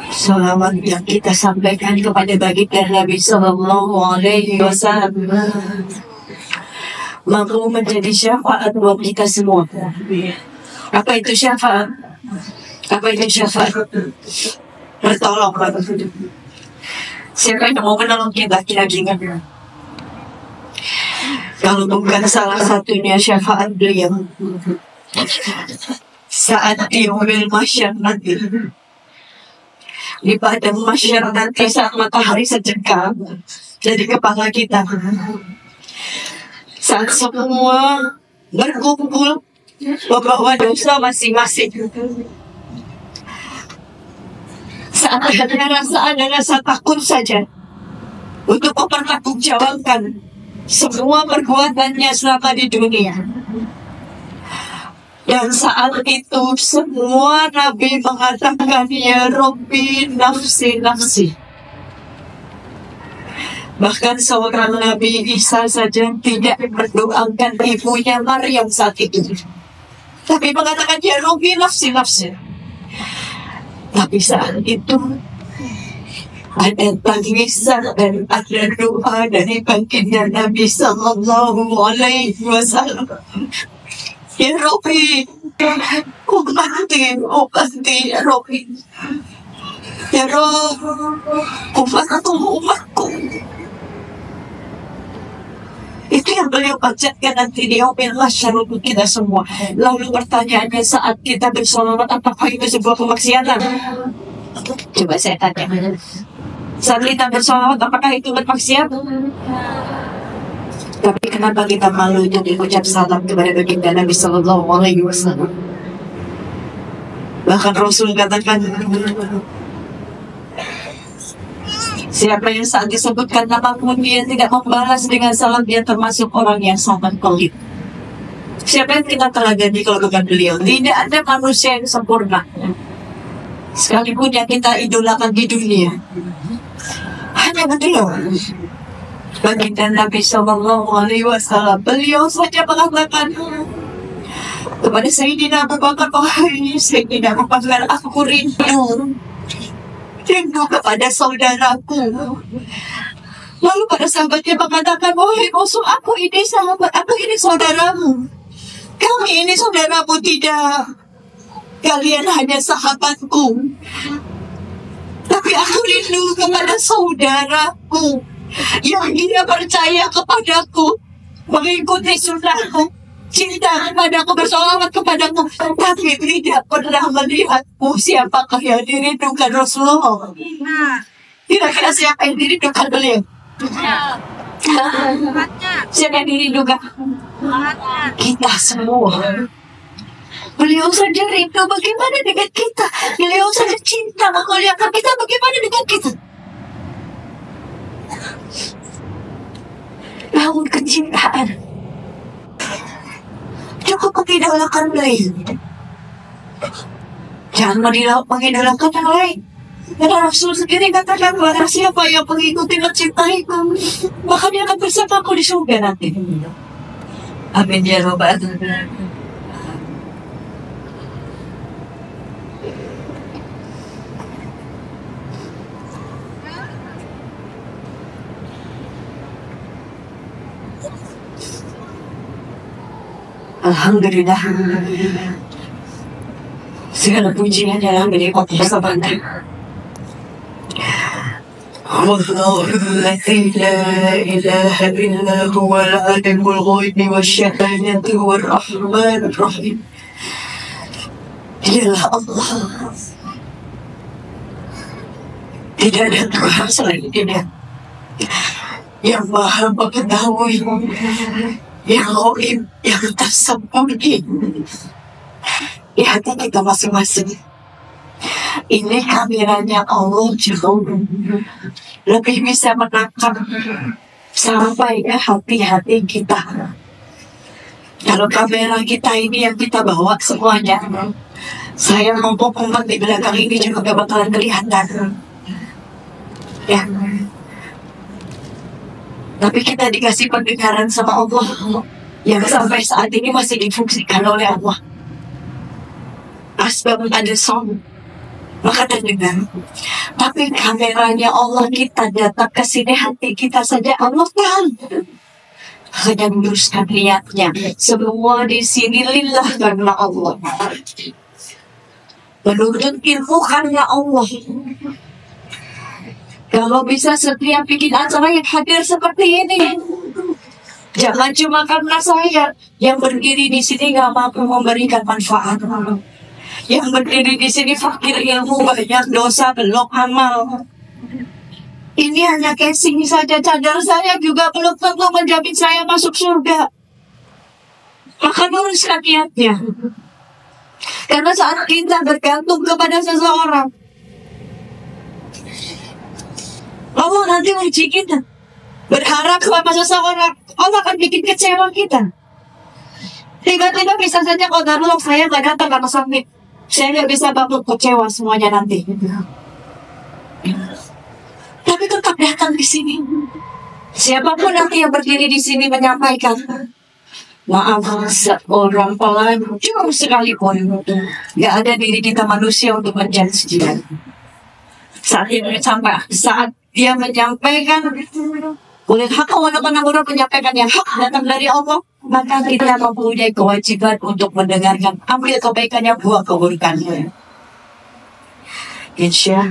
Salawat yang kita sampaikan kepada baginda Nabi Sallallahu Alaihi Wasallam mampu menjadi syafaat buat kita semua. Apa itu syafaat? Apa itu syafaat? Bertolong. Siapa yang mau menolong kita kira-kira? Kalau bukan salah satunya syafaat beliau saat di mobil masyar nanti, di padang masyar nanti saat matahari sejagat jadi kepala kita, saat semua berkumpul membawa dosa masing-masing, saat ada rasa takut saja untuk mempertanggungjawabkan semua perbuatannya selama di dunia. Dan saat itu semua Nabi mengatakan, ya Rabbi nafsi nafsi. Bahkan seorang Nabi Isa saja tidak mendoakan ibunya Maryam saat itu, tapi mengatakan, ya Rabbi nafsi nafsi. Tapi saat itu ada tangisan dan ada doa dari baginda Nabi Sallallahu Alaihi Wasallam. Ya Rabbi, ubanti ya Rabbi. Ya Rabbi, umatku. Itu yang beliau bacakan nanti di Yaumil Mahsyar untuk kita semua. Lalu pertanyaannya, saat kita bersolawat, apakah itu sebuah kemaksiatan? Coba saya tanya. Saat kita bersolawat, apakah itu bermaksiat? Tapi kenapa kita malu untuk mengucap salam kepada baginda Nabi Sallallahu Alaihi Wasallam? Bahkan Rasul katakan, siapa yang saat disebutkan apapun dia tidak membalas dengan salam, dia termasuk orang yang sangat pelit. Siapa yang kita teladani kalau bukan beliau? Tidak ada manusia yang sempurna, sekalipun yang kita idolakan di dunia. Hanya beliau, baginda Nabi Sallallahu Alaihi Wasallam. Beliau saja mengatakan kepada Sayyidina Abu Bakar, wahai Sayyidina Abu Bakar, aku rindu kepada saudaraku. Lalu para sahabatnya mengatakan, wahai musuh, aku ini sahabat, aku ini saudaramu. Kami ini saudaramu tidak. Kalian hanya sahabatku. Tapi aku rindu kepada saudaraku yang dia percaya kepadaku, mengikuti sunnahku, cinta kepadaku, bersolawat kepadaku, tapi tidak pernah melihatku. Siapakah yang dirindukan Rasulullah? Kira-kira siapa yang dirindukan beliau? Siapa yang dirindukan? Kita semua. Beliau saja rindu, bagaimana dengan kita? Beliau saja cinta menguliakan kita, bagaimana dengan kita? Bangun kecintaan. Cukup mengidolakan beliau. Jangan mengidolakan yang lain. Karena Rasul sendiri katakan, barang siapa yang mengikuti mencintaiku, maka dia akan bersamaku di surga nanti. Amin ya Rabbal alamin. Alhamdulillah, segala pujian adalah milik Allah Subhanahu. Wallahu la ilaha illa huwal alimul ghaibi wasyahadati huwar rahmanur rahim. Dialah Allah, tidak ada Tuhan selain Dia, yang maha mengetahui, yang ghaib, yang tersembunyi di hati kita masing-masing. Ini kameranya Allah jauh lebih bisa menangkap sampai ke hati-hati kita. Kalau kamera kita ini yang kita bawa semuanya, saya ngomong di belakang ini juga gak bakalan kelihatan. Ya. Tapi kita dikasih pendengaran sama Allah yang sampai saat ini masih difungsikan oleh Allah. Asbab ada som, maka terdengar. Tapi kameranya Allah kita datang ke sini, hati kita saja Allah tahu. Hanya meluruskan niatnya. Semua di sini lillah karena Allah. Menuntut ilmu karena Allah. Kalau bisa setiap bikin acara yang hadir seperti ini, jangan cuma karena saya yang berdiri di sini nggak mampu memberikan manfaat. Yang berdiri di sini fakir ilmu, banyak dosa, belum amal. Ini hanya casing saja, cadar saya juga belum tentu menjamin saya masuk surga. Maka luruskan niatnya. Karena saat kita bergantung kepada seseorang, Allah nanti uji kita. Berharap kepada seseorang, Allah akan bikin kecewa kita. Tiba-tiba bisa saja qadarullah saya nggak datang karena sakit. Saya nggak bisa bangun, kecewa semuanya nanti. Tapi tetap datang di sini. Siapapun nanti yang berdiri di sini menyampaikan, maaf, seorang pelacur sekalipun, nggak ada diri kita manusia untuk menjanji. Saat dia menyampaikan, boleh hak Allah menyampaikan yang hak datang dari Allah, maka kita mempunyai kewajiban untuk mendengarkan, ambil kebaikannya, buang keburukannya. Insya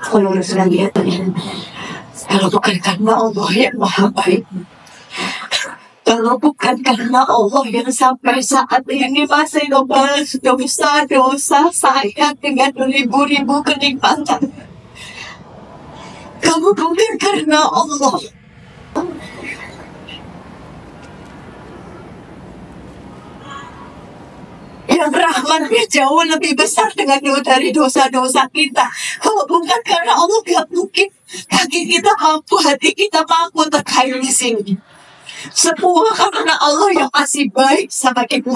Allah sekalian, kalau bukan karena Allah yang maha baik, kalau bukan karena Allah yang sampai saat ini masih membalas dosa-dosa saya dengan ribu-ribu kenikmatan, kamu bukan karena Allah. Yang rahmatnya jauh lebih besar dari dosa-dosa kita. Kalau bukan karena Allah, gak mungkin kaki kita mampu, hati kita mampu terkait di sini. Semua karena Allah yang masih baik sama kita.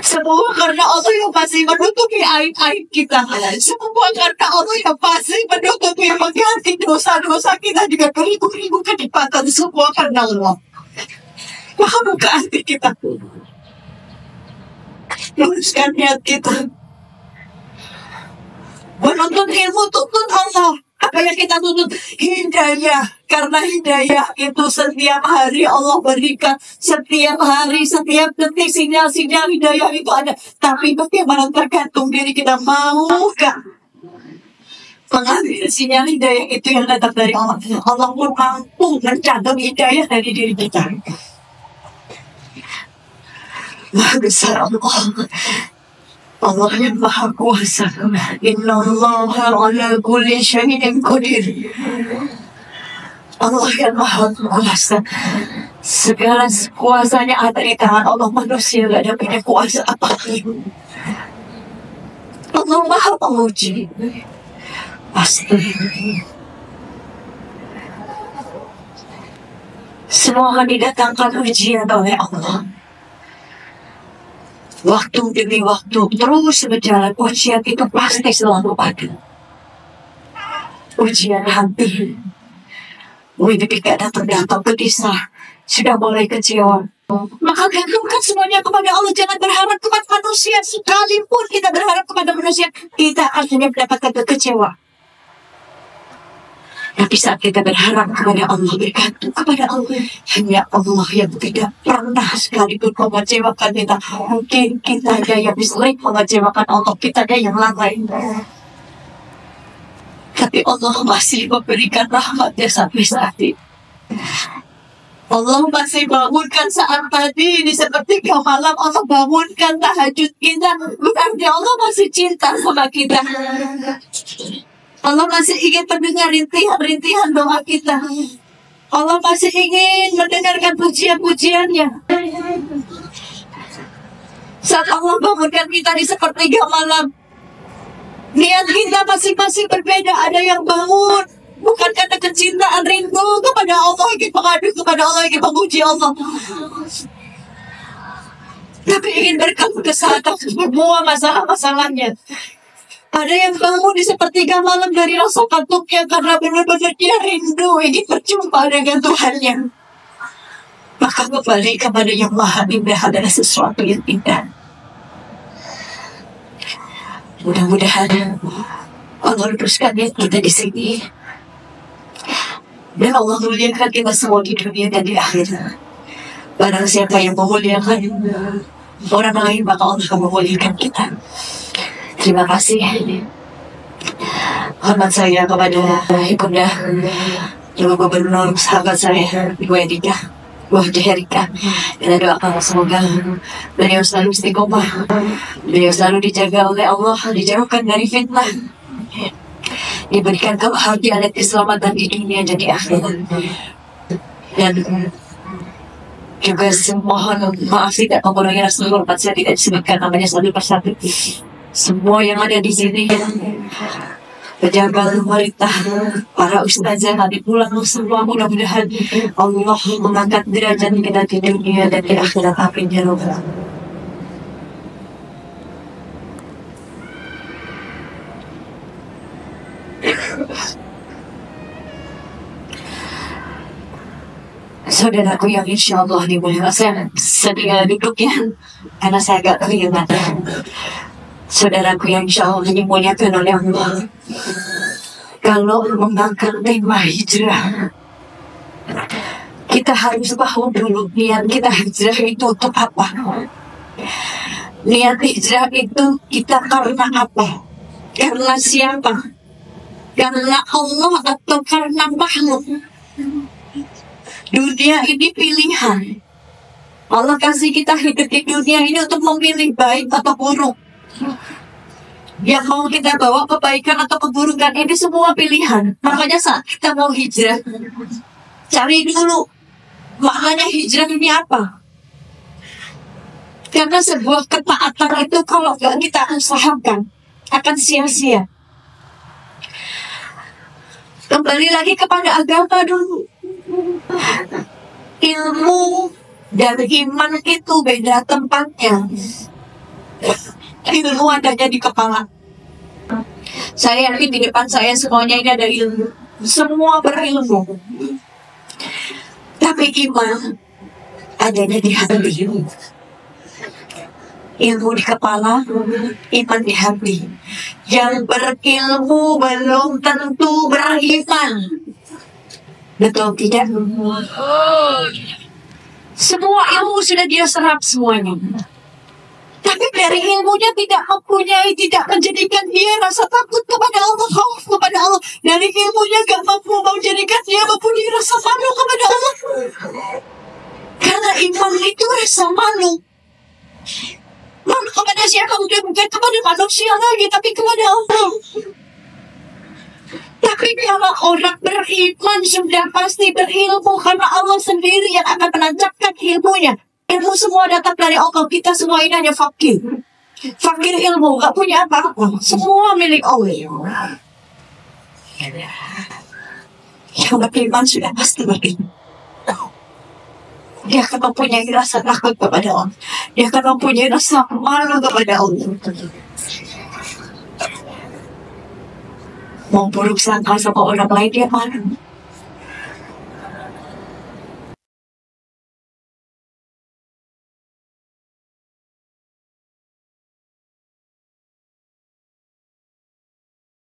Semua karena Allah yang masih menutupi aib-aib kita. Semua karena Allah yang masih menutupi mengganti dosa-dosa kita dengan beribu-ribu kenikmatan. Semua karena Allah. Maka buka hati kita, luruskan niat kita. Menuntut ilmu, tuntut Allah. Apa yang kita tuntut? Hidayah. Karena hidayah itu setiap hari Allah berikan. Setiap hari, setiap detik, sinyal-sinyal hidayah itu ada. Tapi bagaimana tergantung diri kita, maukah mengambil sinyal hidayah itu yang datang dari Allah. Allah pun mampu mencantum hidayah dari diri kita. Maha besar Allah. Allah yang maha kuasa. Inna Allah ala kulli syai'in qadir. Allah yang maha kuasa. Segala kuasanya ada di tangan Allah. Manusia gak ada punya kuasa apapun. Allah maha penguji. Pasti semua akan didatangkan ujian oleh Allah. Waktu demi waktu terus berjalan, ujian itu pasti selalu ada. Ujian hampir. Ketika datang gelisah, sudah mulai kecewa, maka gantungkan semuanya kepada Allah. Jangan berharap kepada manusia. Sekalipun kita berharap kepada manusia, kita akan hanya mendapatkan kekecewaan. Tapi saat kita berharap kepada Allah, bergantung kepada Allah, hanya Allah yang tidak pernah sekalipun mengecewakan kita. Mungkin kita ada yang sering mengecewakan Allah, kita ada yang lalai. Tapi Allah masih memberikan rahmatnya sampai saat ini. Allah masih bangunkan saat tadi ini sepertiga malam, Allah bangunkan tahajud kita. Berarti Allah masih cinta sama kita. Allah masih ingin mendengar rintihan-rintihan doa kita. Allah masih ingin mendengarkan pujian-pujiannya. Saat Allah bangunkan kita di sepertiga malam, niat kita masing-masing berbeda. Ada yang bangun bukan karena kecintaan, rindu kepada Allah, ingin mengadu kepada Allah, ingin memuji Allah, tapi ingin berkabung ke saat semua masalah-masalahnya. Ada yang bangun di sepertiga malam dari rasa kantuknya karena benar-benar dia rindu ingin berjumpa dengan Tuhannya. Maka kembali kepada yang maha indah adalah sesuatu yang indah. Mudah-mudahan Allah luruskan niat kita di sini. Dan Allah muliakan kita semua di dunia dan di akhirat. Barang siapa yang memuliakan orang lain, maka Allah akan memuliakan kita. Terima kasih. Hormat saya kepada Ibunda Ibu Gubernur, sahabat saya, Ibu Edika, Bu Erika. Kita doakan semoga beliau selalu istiqomah, beliau selalu dijaga oleh Allah, dijauhkan dari fitnah, diberikan kebahagiaan dan keselamatan di dunia dan di akhirat. Dan juga mohon maaf tidak mengurangi Rasulullah, saya tidak disebutkan namanya satu persatu. Semua yang ada di sini, pejabat pemerintah, para ustazah, nanti pulang semua, mudah-mudahan Allah mengangkat derajat kita di dunia dan di akhirat. Amin ya rabbal alamin. Saudaraku yang insya Allah dimuliakan, saya sedang duduk ya, karena saya agak keringat. Saudaraku yang insya Allah dimuliakan oleh Allah, kalau mengangkat tema hijrah, kita harus tahu dulu niat kita hijrah itu untuk apa. Niat hijrah itu kita karena apa? Karena siapa? Karena Allah atau karena makhluk? Dunia ini pilihan. Allah kasih kita hidup di dunia ini untuk memilih baik atau buruk. Yang mau kita bawa kebaikan atau keburukan, ini semua pilihan. Makanya saat kita mau hijrah, cari dulu maknanya hijrah ini apa. Karena sebuah ketaatan itu kalau nggak kita usahakan akan sia-sia. Kembali lagi kepada agama dulu. Ilmu dan iman itu beda tempatnya. Ilmu adanya di kepala. Saya yakin di depan saya semuanya ini ada ilmu. Semua berilmu. Tapi iman adanya di hati. Ilmu di kepala, iman di hati. Yang berilmu belum tentu beriman. Betul tidak? Semua ilmu sudah dia serap semuanya. Tapi dari ilmunya tidak mempunyai, tidak menjadikan dia rasa takut kepada Allah, khauf kepada Allah. Dari ilmunya gak mampu menjadikan dia mempunyai rasa malu kepada Allah. Karena iman itu rasa malu. Malu kepada siapa? Bukan kepada manusia lagi, tapi kepada Allah. Tapi kalau orang beriman sudah pasti berilmu, karena Allah sendiri yang akan menancapkan ilmunya. Ilmu semua datang dari Allah. Kita semua ini hanya fakir. Fakir ilmu, gak punya apa-apa. Semua milik Allah. Yang beriman sudah pasti beriman. Dia akan mempunyai rasa takut kepada Allah. Dia akan mempunyai rasa malu kepada Allah. Mau buruk sangka sama orang lain, dia malu.